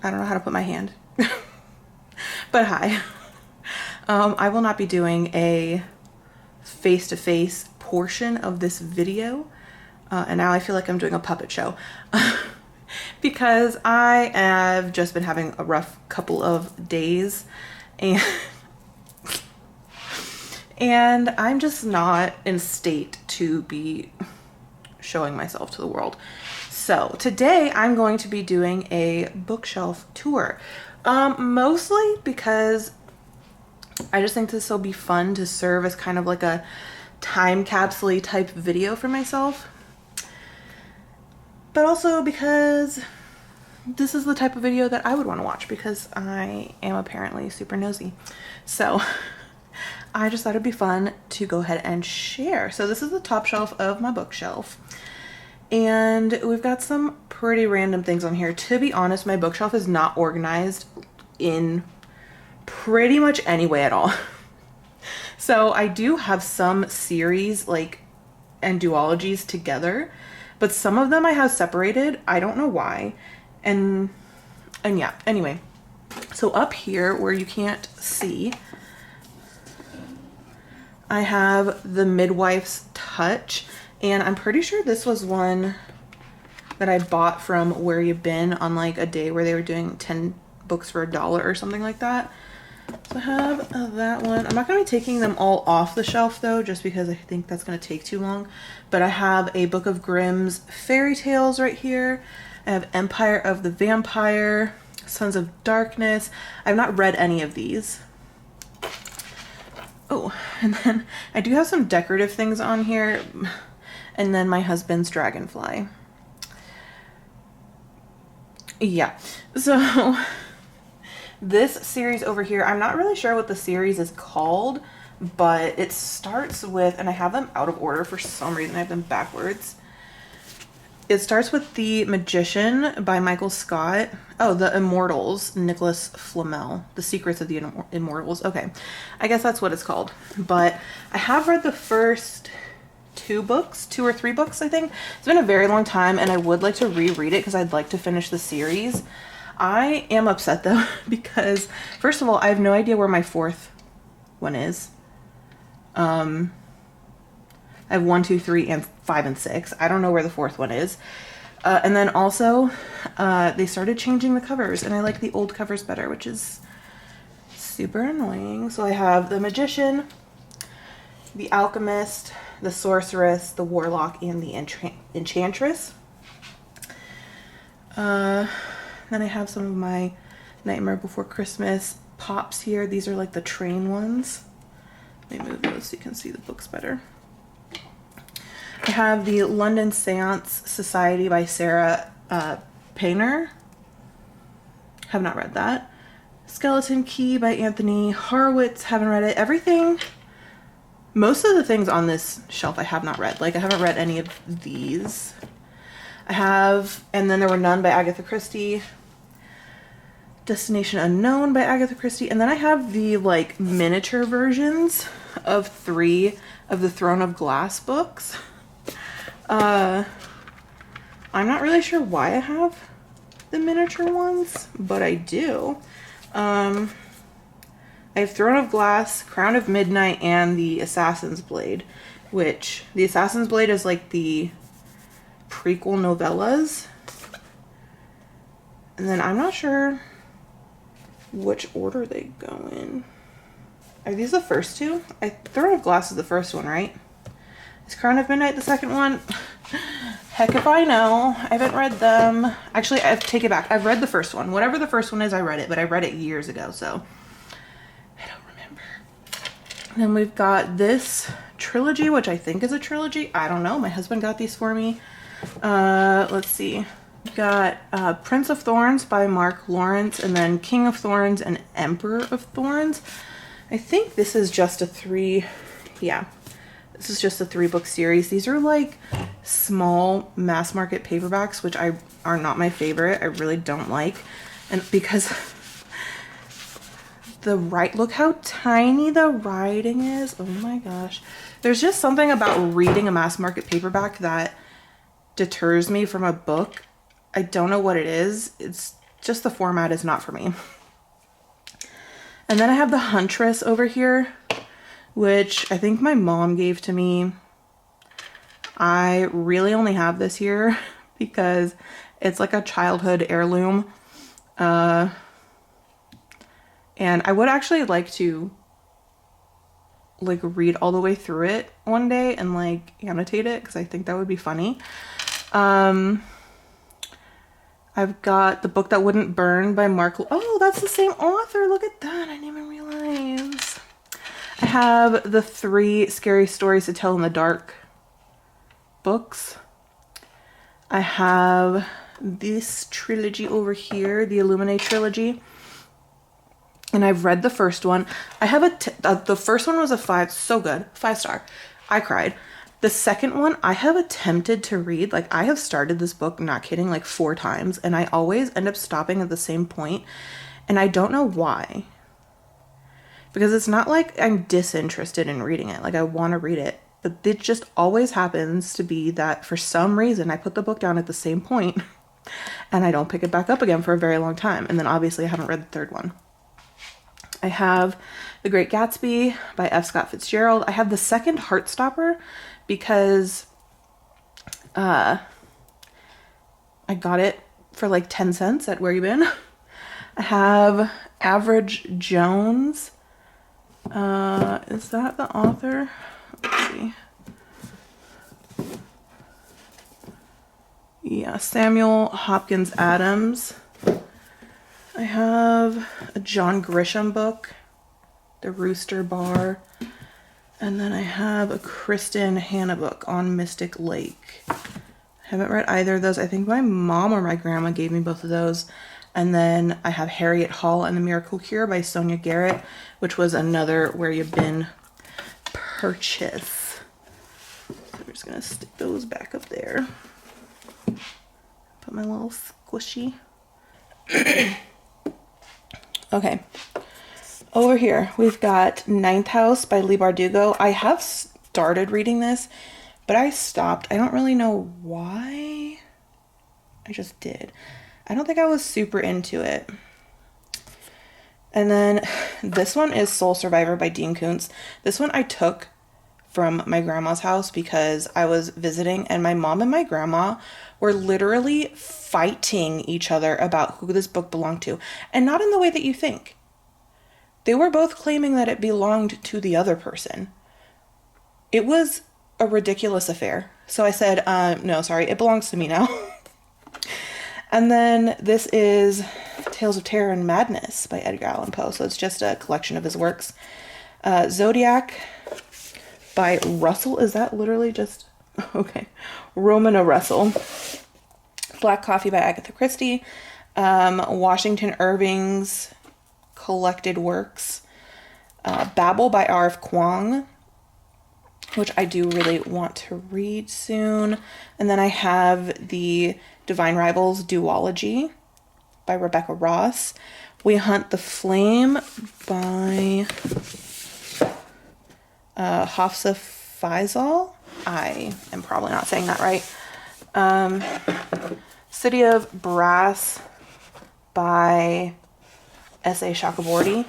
I don't know how to put my hand. But hi. I will not be doing a face-to-face portion of this video. And now I feel like I'm doing a puppet show. Because I have just been having a rough couple of days. And I'm just not in state to be showing myself to the world. So today I'm going to be doing a bookshelf tour. Mostly because I just think this will be fun to serve as kind of like a time capsule type video for myself. But also because this is the type of video that I would want to watch because I am apparently super nosy. So I just thought it'd be fun to go ahead and share. So this is the top shelf of my bookshelf. And we've got some pretty random things on here. To be honest, my bookshelf is not organized in pretty much any way at all. So I do have some series like and duologies together, but some of them I have separated. I don't know why. And yeah, anyway. So up here where you can't see, I have The Midwife's Touch. And I'm pretty sure this was one that I bought from Where You Been on like a day where they were doing 10 books for $1 or something like that. So I have that one. I'm not going to be taking them all off the shelf though, just because I think that's going to take too long. But I have a Book of Grimm's Fairy Tales right here. I have Empire of the Vampire, Sons of Darkness. I've not read any of these. Oh, and then I do have some decorative things on here. And then my husband's Dragonfly. Yeah, so this series over here, I'm not really sure what the series is called, but it starts with, and I have them out of order for some reason, I have them backwards. It starts with The Magician by Michael Scott. Oh, The Immortals, Nicholas Flamel. The Secrets of the Immortals. Okay, I guess that's what it's called. But I have read the first two or three books, I think. It's been a very long time and I would like to reread it because I'd like to finish the series. I am upset though because first of all, I have no idea where my fourth one is. I have 1, 2, 3, and 5 and 6. I don't know where the fourth one is. And then also, they started changing the covers and I like the old covers better, which is super annoying. So I have The Magician, The Alchemist, The Sorceress, The Warlock, and The Enchantress. Then I have some of my Nightmare Before Christmas pops here. These are like the train ones. Let me move those so you can see the books better. I have the London Seance Society by Sarah Painter. Have not read that. Skeleton Key by Anthony Horowitz. Haven't read it. Most of the things on this shelf I have not read. Like I haven't read any of these. I have And Then There Were None by Agatha Christie. Destination Unknown by Agatha Christie. And then I have the like miniature versions of 3 of the Throne of Glass books. I'm not really sure why I have the miniature ones, but I do. I have Throne of Glass, Crown of Midnight, and the Assassin's Blade, which the Assassin's Blade is like the prequel novellas. And then I'm not sure which order they go in. Are these the first two? Throne of Glass is the first one, right? Is Crown of Midnight the second one? Heck if I know. I haven't read them. Actually, I take it back. I've read the first one. Whatever the first one is, I read it, but I read it years ago, so I don't remember. And then we've got this trilogy, which I think is a trilogy. I don't know. My husband got these for me. Let's see. We've got Prince of Thorns by Mark Lawrence, and then King of Thorns and Emperor of Thorns. I think this is just a 3, yeah. This is just a 3-book series. These are like small mass market paperbacks, which are not my favorite. I really don't like. And because look how tiny the writing is. Oh my gosh. There's just something about reading a mass market paperback that deters me from a book. I don't know what it is. It's just the format is not for me. And then I have The Huntress over here, which I think my mom gave to me. I really only have this here because it's like a childhood heirloom. And I would actually like to like read all the way through it one day and like annotate it because I think that would be funny. I've got The Book That Wouldn't Burn by Mark. Oh, that's the same author. Look at that. I didn't even realize. I have the 3 Scary Stories to Tell in the Dark books. I have this trilogy over here, the Illuminate trilogy. And I've read the first one. I have the first one was a 5, so good, 5-star. I cried. The second one, I have attempted to read, like I have started this book, not kidding, like 4 times, and I always end up stopping at the same point, and I don't know why. Because it's not like I'm disinterested in reading it, like I want to read it, but it just always happens to be that for some reason I put the book down at the same point, and I don't pick it back up again for a very long time, and then obviously I haven't read the third one. I have The Great Gatsby by F. Scott Fitzgerald. I have the second Heartstopper because I got it for like 10 cents at Where You Been. I have Average Jones. Is that the author? Let's see. Yeah, Samuel Hopkins Adams. I have a John Grisham book, The Rooster Bar, and then I have a Kristen Hanna book on Mystic Lake. I haven't read either of those. I think my mom or my grandma gave me both of those. And then I have Harriet Hall and the Miracle Cure by Sonia Garrett, which was another Where You've Been purchase. So I'm just gonna stick those back up there. Put my little squishy. Okay, over here we've got Ninth House by Leigh Bardugo. I have started reading this, but I stopped. I don't really know why. I just did. I don't think I was super into it. And then this one is Soul Survivor by Dean Koontz. This one I took from my grandma's house because I was visiting, and my mom and my grandma were literally fighting each other about who this book belonged to. And not in the way that you think. They were both claiming that it belonged to the other person. It was a ridiculous affair. So I said, no, sorry, it belongs to me now. And then this is Tales of Terror and Madness by Edgar Allan Poe. So it's just a collection of his works. Zodiac by Russell. Is that literally just... Okay. Romana Russell. Black Coffee by Agatha Christie. Washington Irving's collected works. Babel by R.F. Kuang, which I do really want to read soon. And then I have the Divine Rivals duology by Rebecca Ross. We Hunt the Flame by Hafsa Faisal. I am probably not saying that right. City of Brass by S.A. Chakraborty.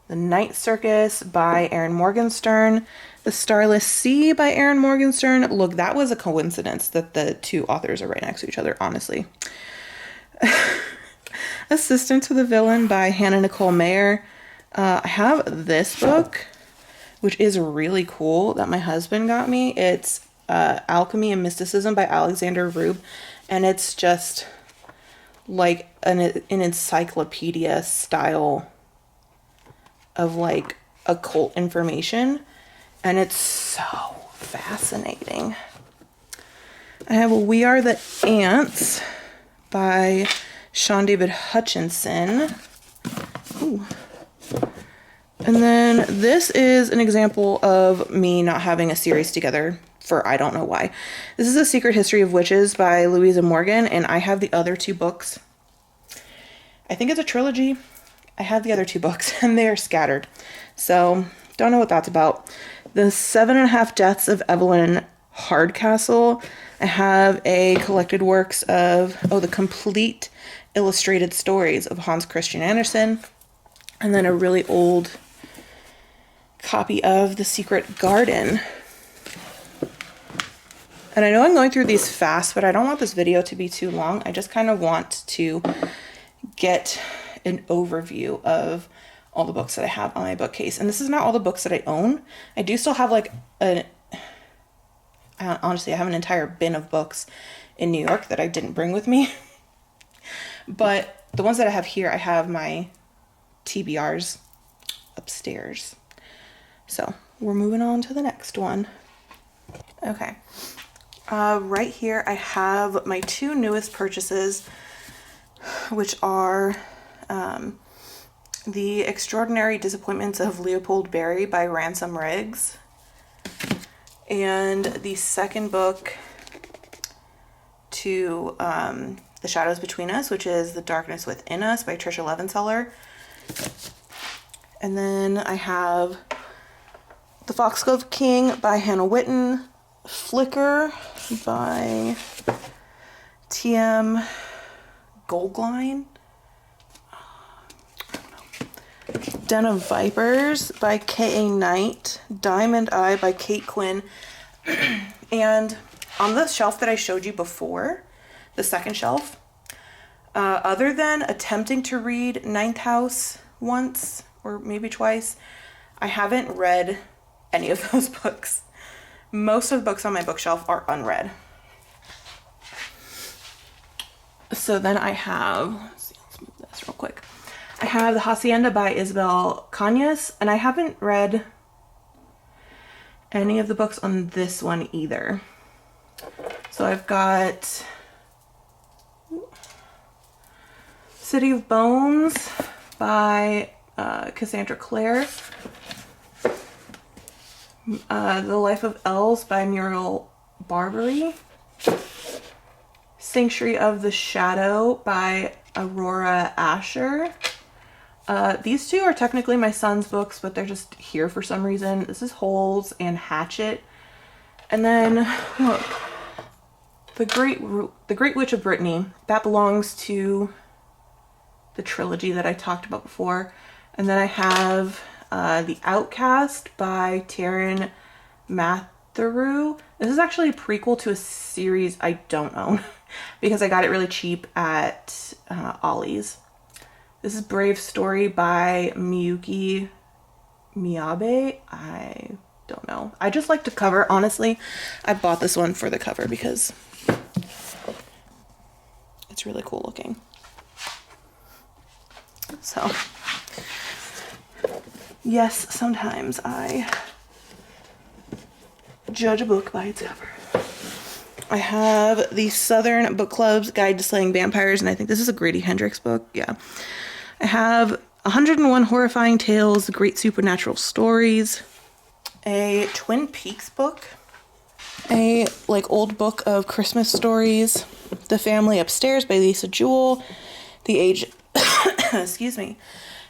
The Night Circus by Erin Morgenstern. The Starless Sea by Erin Morgenstern. Look, that was a coincidence that the two authors are right next to each other, honestly. Assistant to the Villain by Hannah Nicole Mayer. I have this book, which is really cool, that my husband got me. It's Alchemy and Mysticism by Alexander Rube, and it's just like an encyclopedia style of like occult information, and it's so fascinating. I have We Are the Ants by Sean David Hutchinson. Ooh. And then this is an example of me not having a series together for I don't know why. This is A Secret History of Witches by Louisa Morgan, and I have the other two books. I think it's a trilogy. I have the other two books, and they are scattered. So, don't know what that's about. The 7.5 Deaths of Evelyn hardcastle. I have a collected works of, the complete illustrated stories of Hans Christian Andersen. And then a really old copy of The Secret Garden. And I know I'm going through these fast, but I don't want this video to be too long. I just kind of want to get an overview of all the books that I have on my bookcase. And this is not all the books that I own. I do still have like honestly, I have an entire bin of books in New York that I didn't bring with me. But the ones that I have here, I have my TBRs upstairs. So we're moving on to the next one. Okay. Right here, I have my two newest purchases, which are The Extraordinary Disappointments of Leopold Berry by Ransom Riggs, and the second book to The Shadows Between Us, which is The Darkness Within Us by Trisha Levenseller. And then I have The Foxglove King by Hannah Whitten, Flicker by T.M. Goldline, Den of Vipers by K.A. Knight, Diamond Eye by Kate Quinn. And on the shelf that I showed you before, the second shelf, other than attempting to read Ninth House once or maybe twice, I haven't read any of those books. Most of the books on my bookshelf are unread. So then I have, let's move this real quick. I have The Hacienda by Isabel Cañas, and I haven't read any of the books on this one either. So I've got City of Bones by Cassandra Clare, The Life of Elves by Muriel Barbary, Sanctuary of the Shadow by Aurora Asher. These two are technically my son's books, but they're just here for some reason. This is Holes and Hatchet. And then, look, The Great Witch of Brittany. That belongs to the trilogy that I talked about before. And then I have The Outcast by Taryn Matheru. This is actually a prequel to a series I don't own because I got it really cheap at Ollie's. This is Brave Story by Miyuki Miyabe. I don't know. I just like the cover, honestly. I bought this one for the cover because it's really cool looking. So, yes, sometimes I judge a book by its cover. I have the Southern Book Club's Guide to Slaying Vampires, and I think this is a Grady Hendrix book. Yeah. I have 101 Horrifying Tales, The Great Supernatural Stories, a Twin Peaks book, a old book of Christmas stories, The Family Upstairs by Lisa Jewell, The Age excuse me,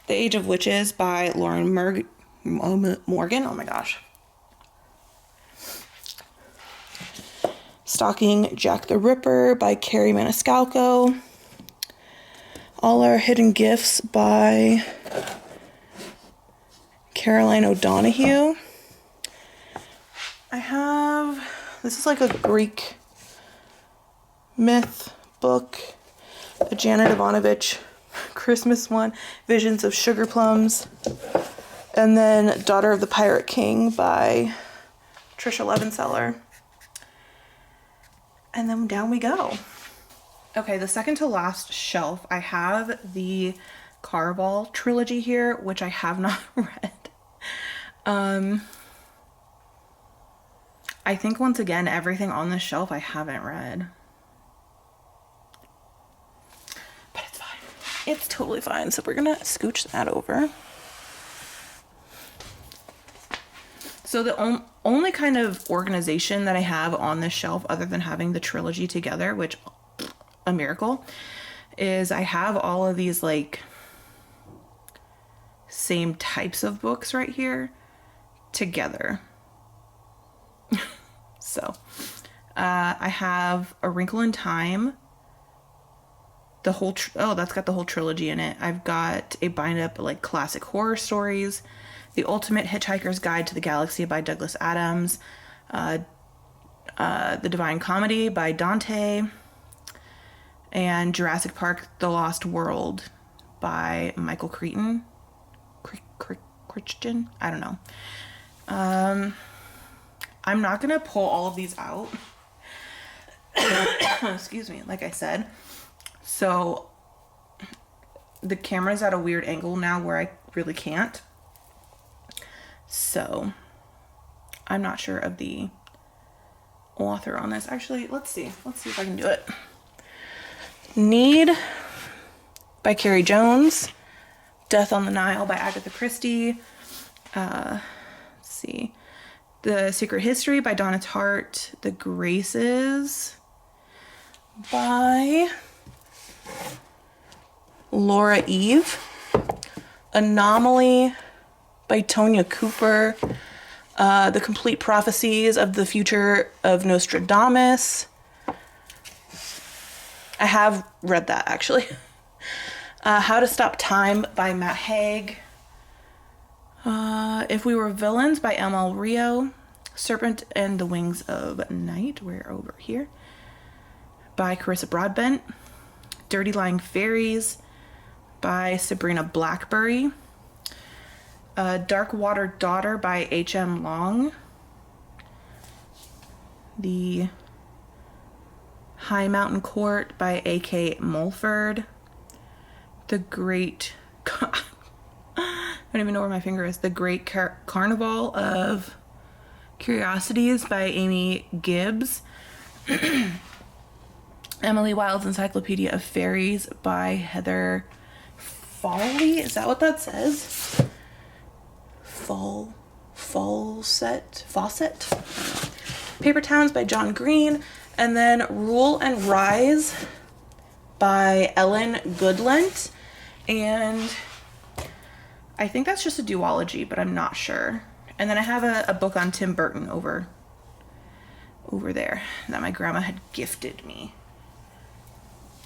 The Age of Witches by Lauren Morgan. Oh my gosh. Stalking Jack the Ripper by Carrie Maniscalco. All Our Hidden Gifts by Caroline O'Donoghue. I have, this is like a Greek myth book, a Janet Ivanovich Christmas one, Visions of Sugar Plums, and then Daughter of the Pirate King by Trisha Levenseller. And then down we go. Okay, the second to last shelf, I have the Caraval trilogy here, which I have not read. I think once again, everything on this shelf I haven't read. But it's fine. It's totally fine. So we're gonna scooch that over. So the only kind of organization that I have on this shelf, other than having the trilogy together, which a miracle, is I have all of these like same types of books right here together. So I have A Wrinkle in Time, the whole that's got the whole trilogy in it. I've got a bind up like classic horror stories, The Ultimate Hitchhiker's Guide to the Galaxy by Douglas Adams, The Divine Comedy by Dante, and Jurassic Park: The Lost World by Michael Crichton. Crichton? I don't know. I'm not gonna pull all of these out. Excuse me, like I said. So the camera's at a weird angle now where I really can't. So I'm not sure of the author on this. Actually, let's see if I can do it. Need by Carrie Jones, Death on the Nile by Agatha Christie. Let's see. The Secret History by Donna Tartt. The Graces by Laura Eve. Anomaly by Tonya Cooper. The Complete Prophecies of the Future of Nostradamus. I have read that, actually. How to Stop Time by Matt Haig. If We Were Villains by M.L. Rio. Serpent and the Wings of Night, we're over here, by Carissa Broadbent. Dirty Lying Fairies by Sabrina Blackberry. Dark Water Daughter by H.M. Long. The High Mountain Court by A.K. Mulford. The Great... I don't even know where my finger is. The Great Carnival of Curiosities by Amy Gibbs. Emily Wilde's Encyclopedia of Fairies by Heather Fawley. Is that what that says? Fawcett. Paper Towns by John Green. And then Rule and Rise by Ellen Goodlent. And I think that's just a duology, but I'm not sure. And then I have a book on Tim Burton over there that my grandma had gifted me.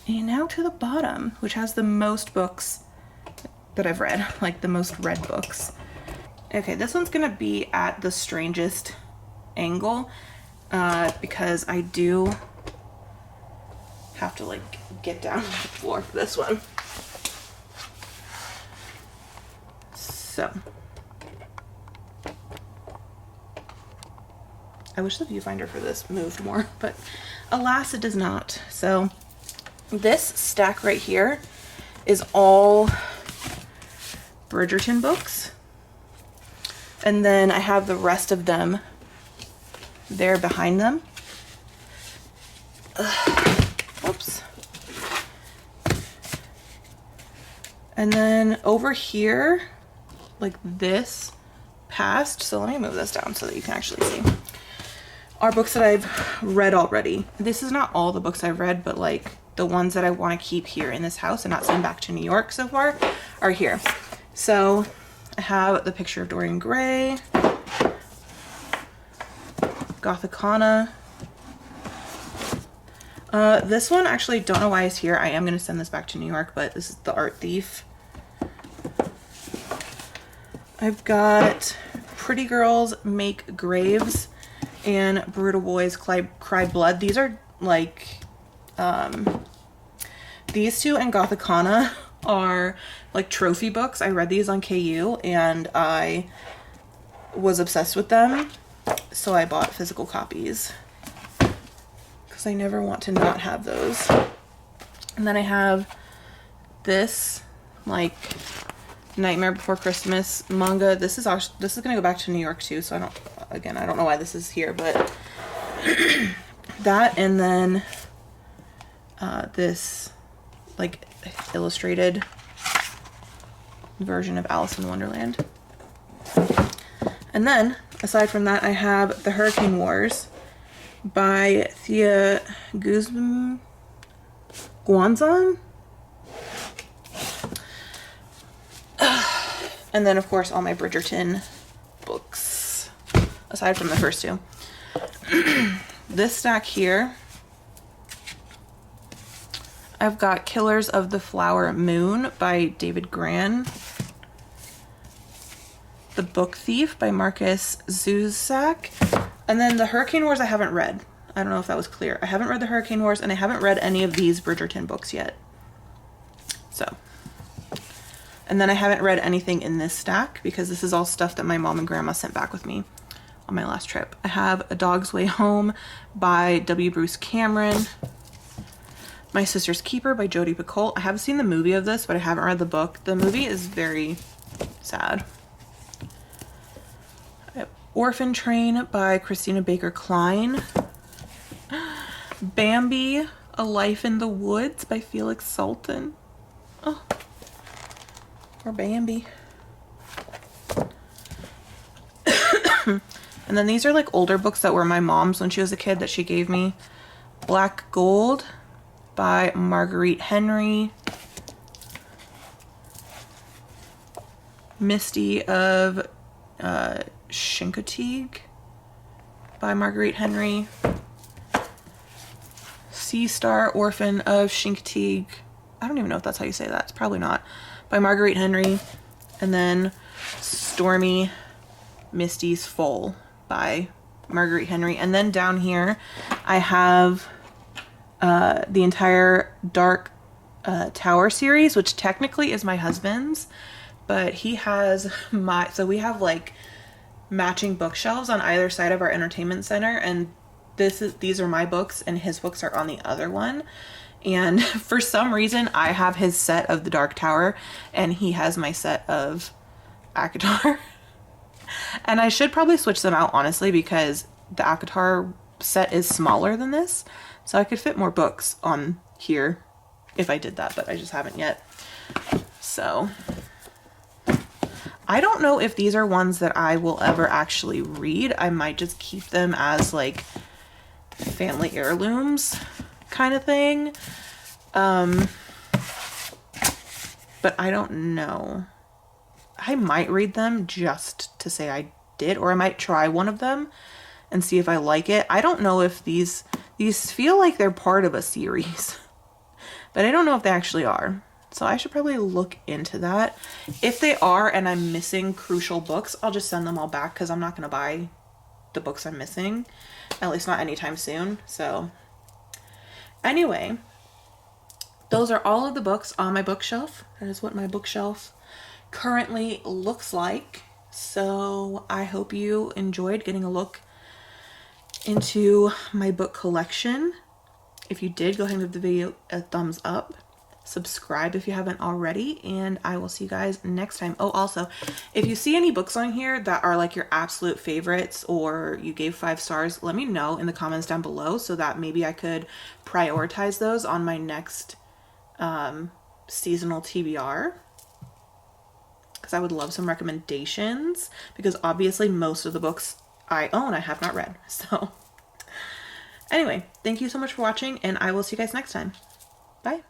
And now to the bottom, which has the most books that I've read, like the most read books. Okay, this one's gonna be at the strangest angle because I do have to like get down to the floor for this one. So, I wish the viewfinder for this moved more, but alas, it does not. So, this stack right here is all Bridgerton books. And then I have the rest of them there behind them. Whoops. And then over here, like this past, so let me move this down so that you can actually see, are books that I've read already. This is not all the books I've read, but like the ones that I want to keep here in this house and not send back to New York so far are here. So I have The Picture of Dorian Gray, Gothicana. This one, actually, don't know why it's here. I am going to send this back to New York, but this is The Art Thief. I've got Pretty Girls Make Graves and Brutal Boys Cry Blood. These are like, these two and Gothicana are like trophy books. I read these on KU and I was obsessed with them. So I bought physical copies because I never want to not have those. And then I have this like Nightmare Before Christmas manga. This is gonna go back to New York too, so I don't know why this is here, but that, and then this like illustrated version of Alice in Wonderland. And then aside from that, I have The Hurricane Wars by Thea Guanzon. And then, of course, all my Bridgerton books, aside from the first two. This stack here, I've got Killers of the Flower Moon by David Gran. The Book Thief by Marcus Zusak. And then the Hurricane Wars I haven't read. I don't know if that was clear. I haven't read the Hurricane Wars, and I haven't read any of these Bridgerton books yet. So. And then I haven't read anything in this stack because this is all stuff that my mom and grandma sent back with me on my last trip. I have A Dog's Way Home by W. Bruce Cameron. My Sister's Keeper by Jodi Picoult. I haven't seen the movie of this, but I haven't read the book. The movie is very sad. I have Orphan Train by Christina Baker Klein. Bambi, A Life in the Woods by Felix Salten. Oh, or Bambi. And then these are like older books that were my mom's when she was a kid that she gave me. Black Gold by Marguerite Henry. Misty of Chincoteague by Marguerite Henry. Sea Star, Orphan of Chincoteague. I don't even know if that's how you say that. It's probably not. By Marguerite Henry. And then Stormy Misty's Foal by Marguerite Henry. And then down here I have the entire Dark Tower series, which technically is my husband's, but he has my, so we have like matching bookshelves on either side of our entertainment center, and these are my books and his books are on the other one. And for some reason I have his set of the Dark Tower and he has my set of ACOTAR. And I should probably switch them out, honestly, because the ACOTAR set is smaller than this, so I could fit more books on here if I did that, but I just haven't yet. So I don't know if these are ones that I will ever actually read. I might just keep them as like family heirlooms kind of thing. But I don't know. I might read them just to say I did, or I might try one of them and see if I like it. I don't know if these feel like they're part of a series, but I don't know if they actually are. So I should probably look into that. If they are and I'm missing crucial books, I'll just send them all back because I'm not going to buy the books I'm missing, at least not anytime soon. So anyway, those are all of the books on my bookshelf. That is what my bookshelf currently looks like. So I hope you enjoyed getting a look into my book collection. If you did, go ahead and give the video a thumbs up. Subscribe if you haven't already, and I will see you guys next time. Oh, also, if you see any books on here that are like your absolute favorites or you gave 5 stars, let me know in the comments down below so that maybe I could prioritize those on my next seasonal TBR, because I would love some recommendations, because obviously most of the books I own I have not read. So anyway, thank you so much for watching, and I will see you guys next time. Bye.